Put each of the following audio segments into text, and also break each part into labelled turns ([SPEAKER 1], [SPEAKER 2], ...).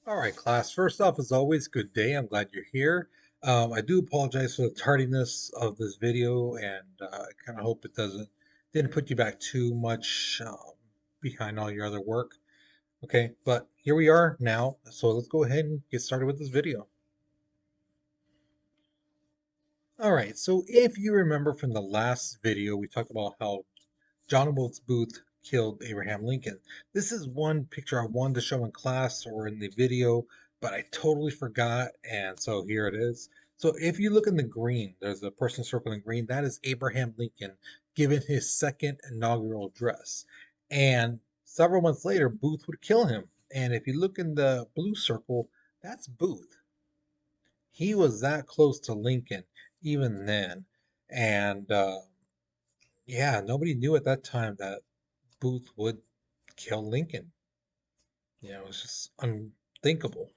[SPEAKER 1] All right, class. First off, as always, good day. I'm glad you're here. I do apologize for the tardiness of this video, and I kind of hope it didn't put you back too much behind all your other work. Okay, but here we are now. So let's go ahead and get started with this video. All right. So if you remember from the last video, we talked about how John Wilkes Booth killed Abraham Lincoln. This is one picture I wanted to show in class or in the video, but I totally forgot, and so here it is. So if you look in the green, there's a person circling green. That is Abraham Lincoln giving his second inaugural address. And several months later, Booth would kill him. And if you look in the blue circle, that's Booth. He was that close to Lincoln even then. And yeah, nobody knew at that time that Booth would kill Lincoln. It was just unthinkable.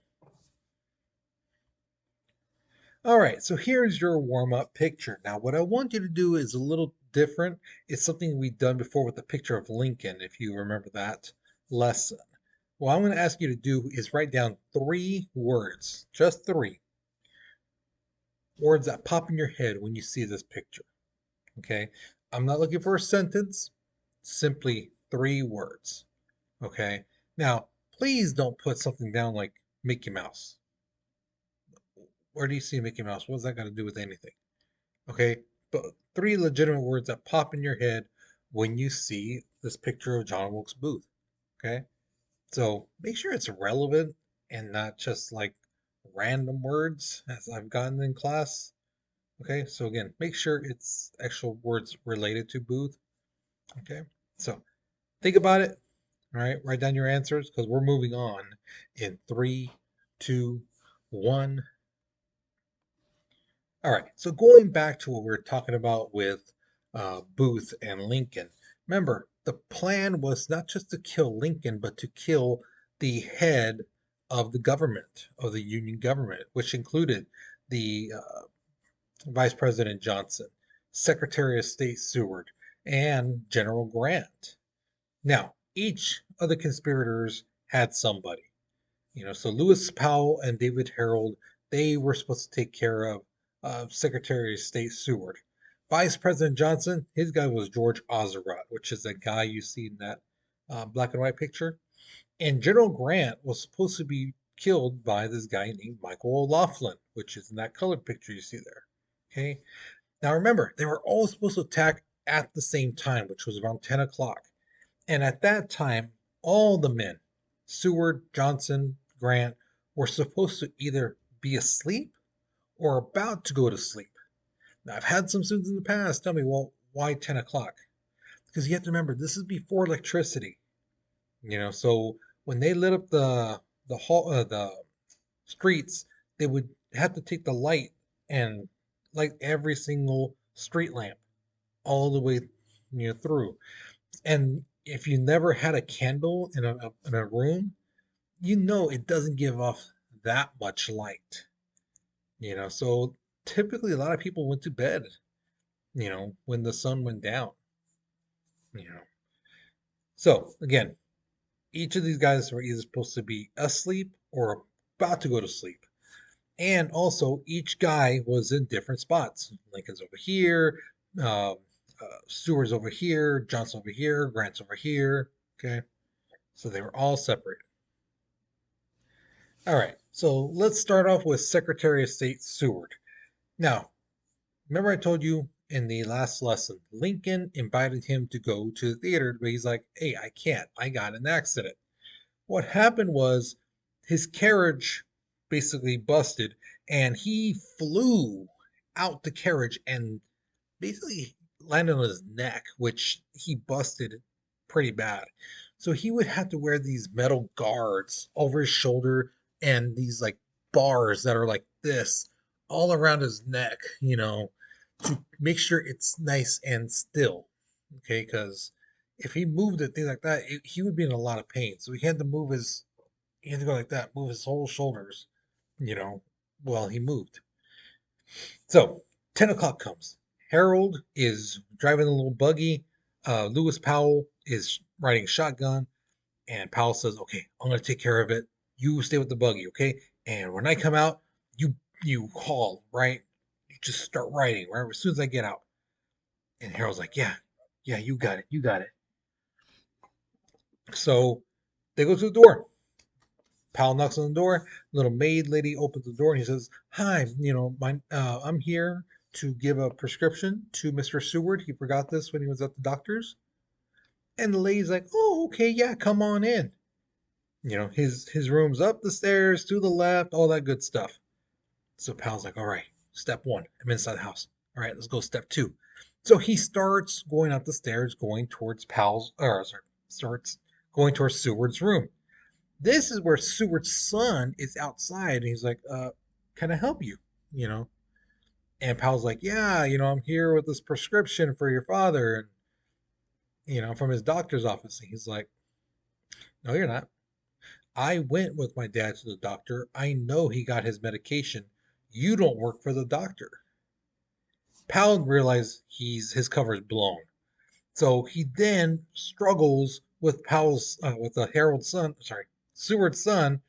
[SPEAKER 1] All right, so here's your warm up picture. Now, what I want you to do is a little different. It's something we've done before with the picture of Lincoln, if you remember that lesson. What I'm going to ask you to do is write down 3 words, just 3 words that pop in your head when you see this picture. Okay, I'm not looking for a sentence, simply 3 words. Okay, now please don't put something down like Mickey Mouse. Where do you see Mickey Mouse? What's that got to do with anything? Okay, but 3 legitimate words that pop in your head when you see this picture of John Wilkes Booth. Okay, so make sure it's relevant and not just like random words as I've gotten in class. Okay, so again, make sure it's actual words related to Booth. Okay, so think about it. All right, write down your answers because we're moving on in 3, 2, 1. All right, so going back to what we were talking about with Booth and Lincoln, remember the plan was not just to kill Lincoln, but to kill the head of the government, of the Union government, which included the Vice President Johnson, Secretary of State Seward, and General Grant. Now, each of the conspirators had somebody. So Lewis Powell and David Harold, they were supposed to take care of Secretary of State Seward. Vice President Johnson, his guy was George Ozerat, which is the guy you see in that black and white picture. And General Grant was supposed to be killed by this guy named Michael O'Laughlin, which is in that colored picture you see there. Okay. Now remember, they were all supposed to attack at the same time, which was around 10 o'clock. And at that time, all the men, Seward, Johnson, Grant, were supposed to either be asleep or about to go to sleep. Now, I've had some students in the past tell me, well, why 10 o'clock? Because you have to remember, this is before electricity. So when they lit up the streets, they would have to take the light and light every single street lamp all the way through. And if you never had a candle in a room, it doesn't give off that much light. So typically a lot of people went to bed, when the sun went down, you know. So again, each of these guys were either supposed to be asleep or about to go to sleep. And also, each guy was in different spots. Lincoln's over here, Seward's over here, Johnson over here, Grant's over here. Okay, so they were all separated. All right, so let's start off with Secretary of State Seward. Now, remember I told you in the last lesson, Lincoln invited him to go to the theater, but he's like, hey, I can't. I got in an accident. What happened was his carriage basically busted and he flew out the carriage and basically landed on his neck, which he busted pretty bad. So he would have to wear these metal guards over his shoulder and these like bars that are like this all around his neck, to make sure it's nice and still. Okay, because if he moved it, things like that, he would be in a lot of pain. So he had to go like that, move his whole shoulders, you know, while he moved. So 10 o'clock comes. Harold is driving a little buggy. Lewis Powell is riding shotgun. And Powell says, okay, I'm going to take care of it. You stay with the buggy, okay? And when I come out, you haul, right? You just start riding, right? As soon as I get out. And Harold's like, yeah, yeah, you got it, you got it. So they go to the door. Pal knocks on the door. Little maid lady opens the door and he says, "Hi, I'm here to give a prescription to Mr. Seward. He forgot this when he was at the doctor's." And the lady's like, "Oh, okay, yeah, come on in." His room's up the stairs, to the left, all that good stuff. So Pal's like, "All right, step one, I'm inside the house. All right, let's go step two." So he starts going up the stairs, going towards starts going towards Seward's room. This is where Seward's son is outside, and he's like, can I help you? You know, and Pal's like, yeah, I'm here with this prescription for your father, and from his doctor's office. And he's like, no, you're not. I went with my dad to the doctor. I know he got his medication. You don't work for the doctor. Pal realizes his cover is blown. So he then struggles with with the Harold's son, sorry, Seward's son,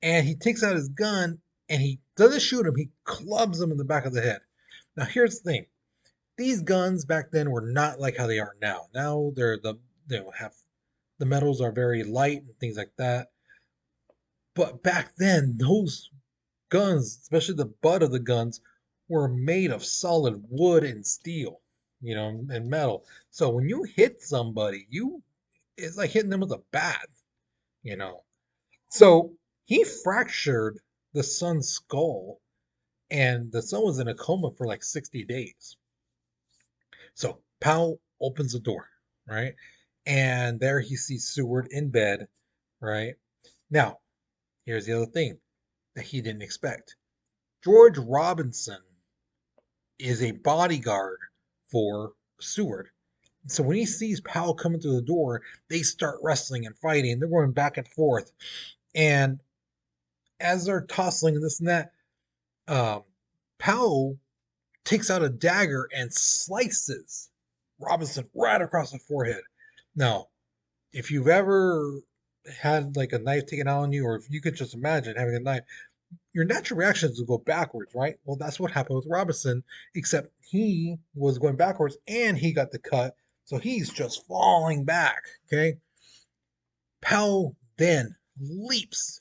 [SPEAKER 1] and he takes out his gun and he doesn't shoot him, he clubs him in the back of the head. Now here's the thing. These guns back then were not like how they are now. Now they have the metals are very light and things like that. But back then, those guns, especially the butt of the guns, were made of solid wood and steel, and metal. So when you hit somebody, it's like hitting them with a bat, you know. So he fractured the son's skull, and the son was in a coma for like 60 days. So Powell opens the door, right? And there he sees Seward in bed, right? Now, here's the other thing that he didn't expect. George Robinson is a bodyguard for Seward. So when he sees Powell coming through the door, they start wrestling and fighting. They're going back and forth. And as they're tussling and this and that, um, Powell takes out a dagger and slices Robinson right across the forehead. Now, if you've ever had like a knife taken out on you, or if you could just imagine having a knife, your natural reaction is to go backwards, right? Well, that's what happened with Robinson, except he was going backwards and he got the cut, so he's just falling back. Okay. Powell then leaps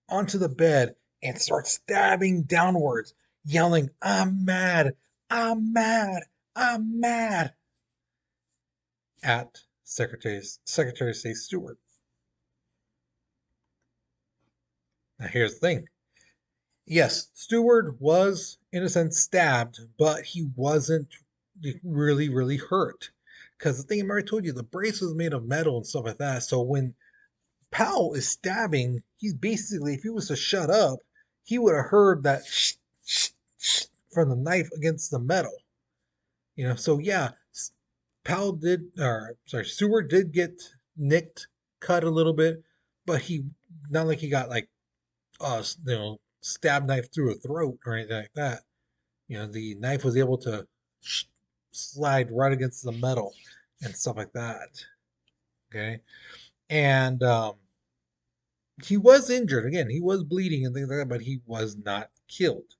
[SPEAKER 1] onto the bed and starts stabbing downwards, yelling, "I'm mad! I'm mad! I'm mad!" at Secretary of State Stewart. Now, here's the thing. Yes, Stewart was, in a sense, stabbed, but he wasn't really, really hurt. Because the thing I already told you, the brace was made of metal and stuff like that. So when Powell is stabbing, he's basically, if he was to shut up, he would have heard that from the knife against the metal. So yeah, Powell did, or sorry, Stewart did get nicked, cut a little bit, but he, not like he got like, stab knife through a throat or anything like that. The knife was able to slide right against the metal and stuff like that. Okay. And he was injured. Again, he was bleeding and things like that, but he was not killed.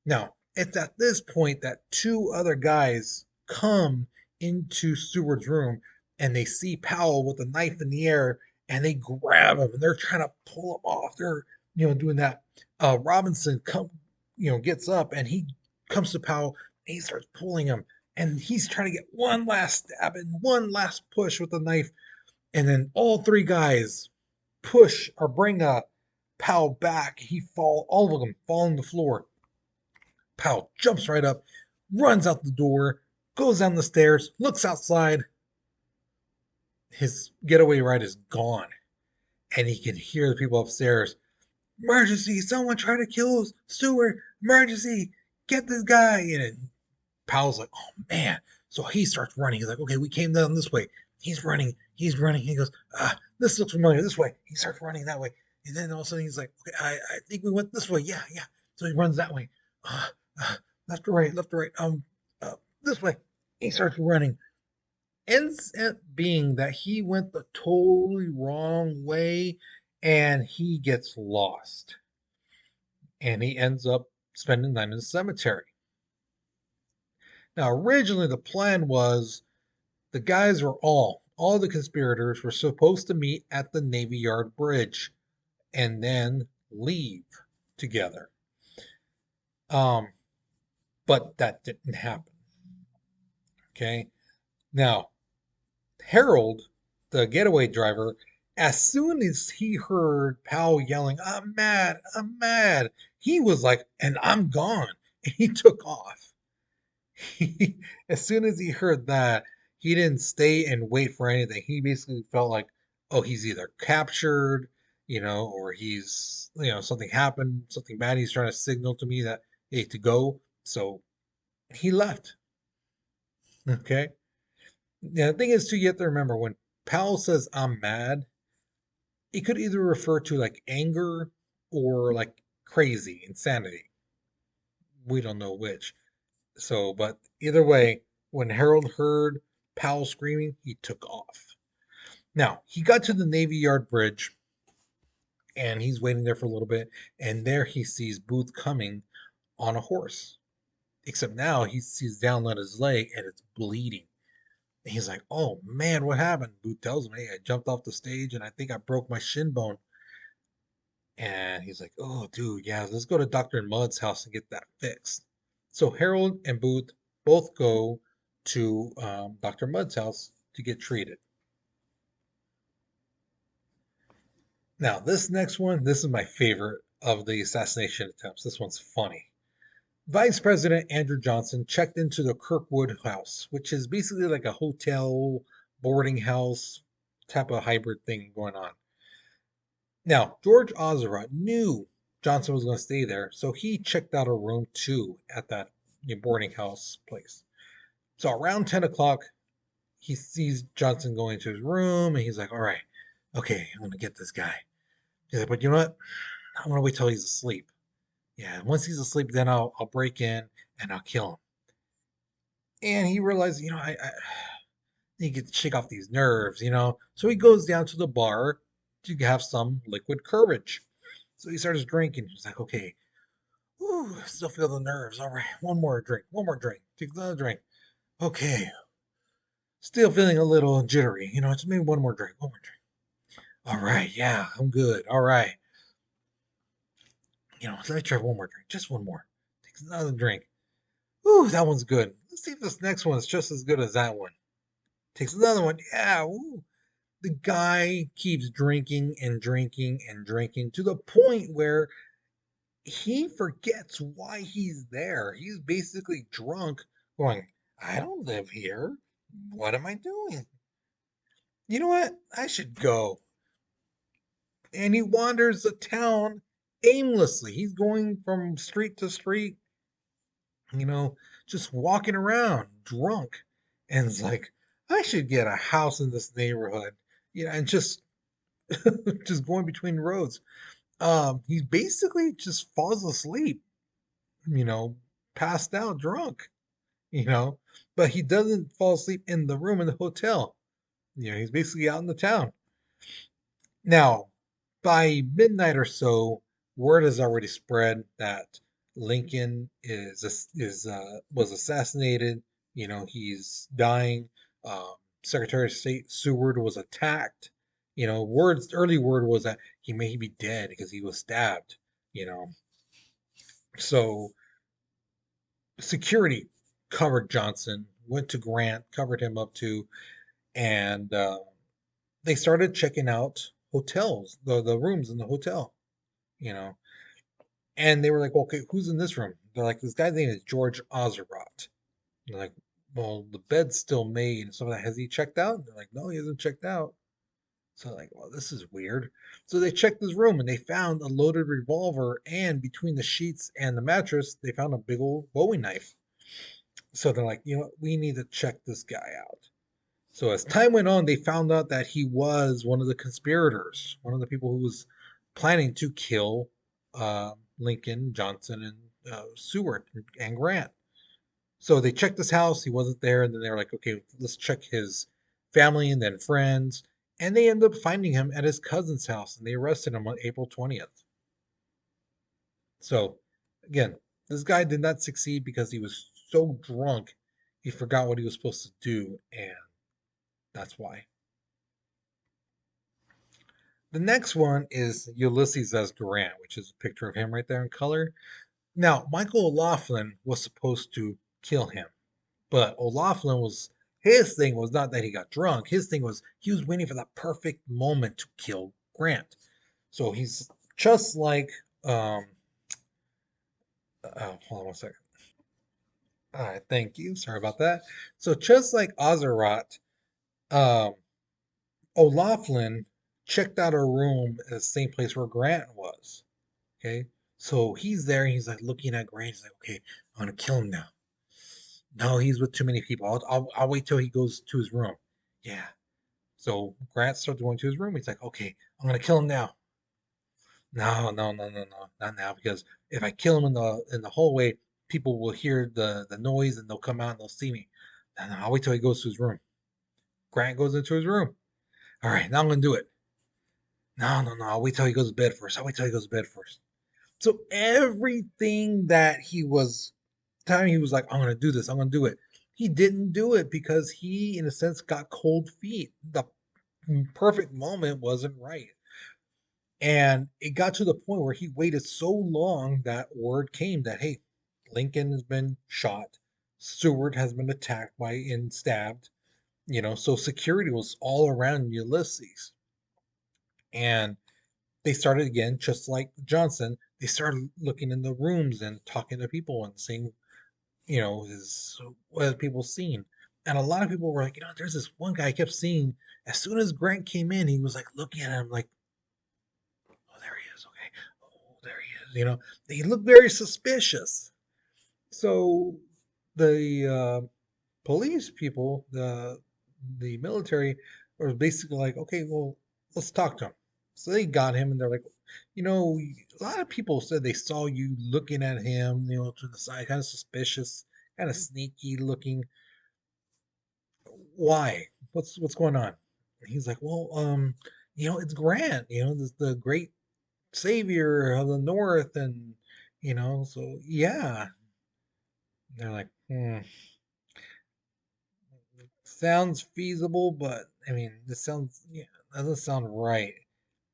[SPEAKER 1] Now, it's at this point that two other guys come into Seward's room and they see Powell with a knife in the air and they grab him and they're trying to pull him off. They're, doing that. Robinson gets up and he comes to Powell and he starts pulling him and he's trying to get one last stab and one last push with the knife. And then all three guys push or bring Powell back. All of them fall on the floor. Powell jumps right up, runs out the door, goes down the stairs, looks outside. His getaway ride is gone. And he can hear the people upstairs. "Emergency! Someone trying to kill Stewart! Emergency! Get this guy!" And Powell's like, "Oh man." So he starts running. He's like, "Okay, we came down this way." He's running. He's running. He goes, "This looks familiar. This way." He starts running that way. And then all of a sudden he's like, "Okay, I think we went this way. Yeah, yeah." So he runs that way. Uh, Left to right, left to right. This way. He starts running. Ends up being that he went the totally wrong way and he gets lost, and he ends up spending the night in the cemetery. Now, originally, the plan was the guys were all the conspirators were supposed to meet at the Navy Yard Bridge and then leave together. Um, but that didn't happen. Okay. Now, Harold, the getaway driver, as soon as he heard Powell yelling, "I'm mad, I'm mad," he was like, "And I'm gone." And he took off. He, as soon as he heard that, he didn't stay and wait for anything. He basically felt like, oh, he's either captured, or something happened, something bad. He's trying to signal to me that, hey, to go. So he left. Okay. Now, the thing is, too, you have to remember when Powell says, "I'm mad," it could either refer to like anger or like crazy, insanity. We don't know which. So, but either way, when Harold heard Powell screaming, he took off. Now, he got to the Navy Yard Bridge and he's waiting there for a little bit. And there he sees Booth coming on a horse. Except now he sees down on his leg and it's bleeding. And he's like, "Oh man, what happened?" Booth tells him, "Hey, I jumped off the stage and I think I broke my shin bone." And he's like, "Oh, dude, yeah, let's go to Dr. Mudd's house and get that fixed." So Harold and Booth both go to Dr. Mudd's house to get treated. Now, this next one, this is my favorite of the assassination attempts. This one's funny. Vice President Andrew Johnson checked into the Kirkwood house, which is basically like a hotel, boarding house type of hybrid thing going on. Now, George Ozerat knew Johnson was going to stay there, so he checked out a room too at that boarding house place. So around 10 o'clock, he sees Johnson going to his room and he's like, "All right, okay, I'm going to get this guy." He's like, "But you know what? I'm going to wait till he's asleep. Yeah, once he's asleep, then I'll break in and I'll kill him." And he realized, I need to shake off these nerves. So he goes down to the bar to have some liquid courage. So he starts drinking. He's like, "Okay, ooh, still feel the nerves. All right, one more drink. Take another drink. Okay, still feeling a little jittery. Just maybe one more drink. All right, yeah, I'm good. All right, let me try one more drink, just one more. Takes another drink. Ooh, that one's good. Let's see if this next one is just as good as that one. Takes another one. Yeah, ooh." The guy keeps drinking and drinking and drinking to the point where he forgets why he's there. He's basically drunk, going, "I don't live here. What am I doing? You know what? I should go." And he wanders the town aimlessly. He's going from street to street, you know, just walking around drunk. And it's like, I should get a house in this neighborhood. And just just going between roads. He basically just falls asleep, you know, passed out drunk, you know, but he doesn't fall asleep in the room in the hotel. He's basically out in the town. Now, by midnight or so, word has already spread that Lincoln was assassinated. He's dying. Um, Secretary of State Seward was attacked. Early word was that he may be dead because he was stabbed. You know, so security covered Johnson, went to Grant, covered him up too, and they started checking out hotels, the rooms in the hotel, you know. And they were like, "Well, okay, who's in this room?" They're like, "This guy's name is George Ozerat." They're like, "Well, the bed's still made and stuff like that. Has he checked out?" They're like, "No, he hasn't checked out." So they're like, "Well, this is weird." So they checked his room and they found a loaded revolver, and between the sheets and the mattress, they found a big old Bowie knife. So they're like, "You know what? We need to check this guy out." So as time went on, they found out that he was one of the conspirators, one of the people who was planning to kill Lincoln, Johnson, and Seward and Grant. So they checked his house. He wasn't there, and then they were like, "Okay, let's check his family and then friends." And they end up finding him at his cousin's house and they arrested him on April 20th. So, again, this guy did not succeed because he was so drunk he forgot what he was supposed to do, and that's why. The next one is Ulysses S. Grant, which is a picture of him right there in color. Now, Michael O'Loughlin was supposed to kill him, but O'Loughlin was his thing was not that he got drunk. His thing was he was waiting for that perfect moment to kill Grant. So he's just like hold on one second. All right, thank you. Sorry about that. So just like Azeroth, um, O'Loughlin checked out a room at the same place where Grant was. Okay, so he's there. And he's like looking at Grant. He's like, okay, I'm gonna kill him now. No, he's with too many people. I'll wait till he goes to his room. Yeah. So Grant starts going to his room. He's like, okay, I'm gonna kill him now. No, no, no, no, no, not now because if I kill him in the hallway, people will hear the noise and they'll come out and they'll see me. No, no, I'll wait till he goes to his room. Grant goes into his room. All right, now I'm gonna do it. No, no, no, I'll wait till he goes to bed first. I'll wait till he goes to bed first. So everything that he was time he was like, I'm gonna do this, I'm gonna do it. He didn't do it because he, in a sense, got cold feet. The perfect moment wasn't right. And it got to the point where he waited so long that word came that, hey, Lincoln has been shot, Stewart has been attacked by and stabbed, so security was all around Ulysses. And they started again, just like Johnson, they started looking in the rooms and talking to people and seeing, his what have people seen. And a lot of people were like, there's this one guy I kept seeing. As soon as Grant came in, he was like looking at him like, oh, there he is. Okay. Oh, there he is. He looked very suspicious. So the police people, the military, were basically like, okay, well, let's talk to him. So they got him, and they're like, a lot of people said they saw you looking at him, to the side, kind of suspicious, kind of sneaky looking. Why? What's going on? And he's like, well, it's Grant, the great savior of the North, and so yeah. They're like, sounds feasible, but I mean, this sounds yeah, doesn't sound right.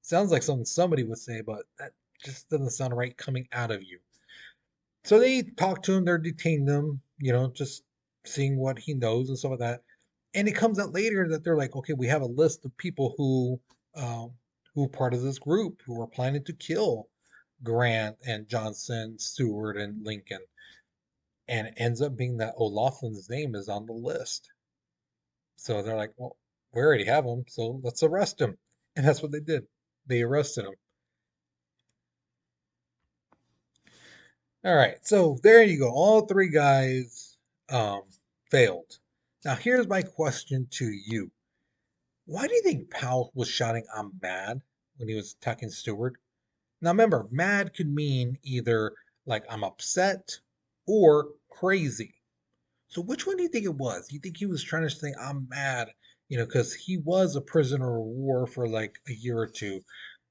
[SPEAKER 1] Sounds like something somebody would say, but that just doesn't sound right coming out of you. So they talk to him, they're detaining him, just seeing what he knows and stuff like that. And it comes out later that they're like, okay, we have a list of people who are part of this group who are planning to kill Grant and Johnson, Stewart, and Lincoln. And it ends up being that O'Loughlin's name is on the list. So they're like, well, we already have him, so let's arrest him. And that's what they did. They arrested him. All right, so there you go. All three guys um, failed. Now, here's my question to you. Why do you think Powell was shouting, I'm mad when he was attacking Stewart? Now, remember, mad could mean either like I'm upset or crazy. So which one do you think it was? You think he was trying to say, I'm mad, because he was a prisoner of war for like a year or two.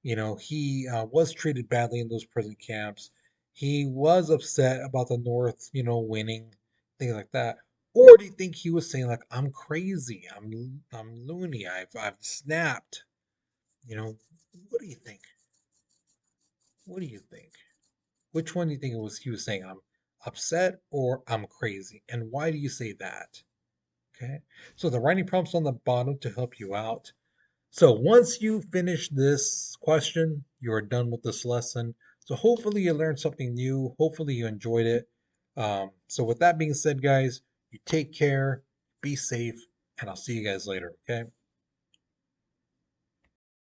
[SPEAKER 1] He was treated badly in those prison camps. He was upset about the North, winning, things like that. Or do you think he was saying like, I'm crazy, I'm loony, I've snapped? You know, what do you think? What do you think? Which one do you think it was he was saying, I'm upset or I'm crazy? And why do you say that? Okay, so the writing prompt's on the bottom to help you out. So once you finish this question, you are done with this lesson. So hopefully you learned something new. Hopefully you enjoyed it. So with that being said, guys, you take care, be safe, and I'll see you guys later. Okay.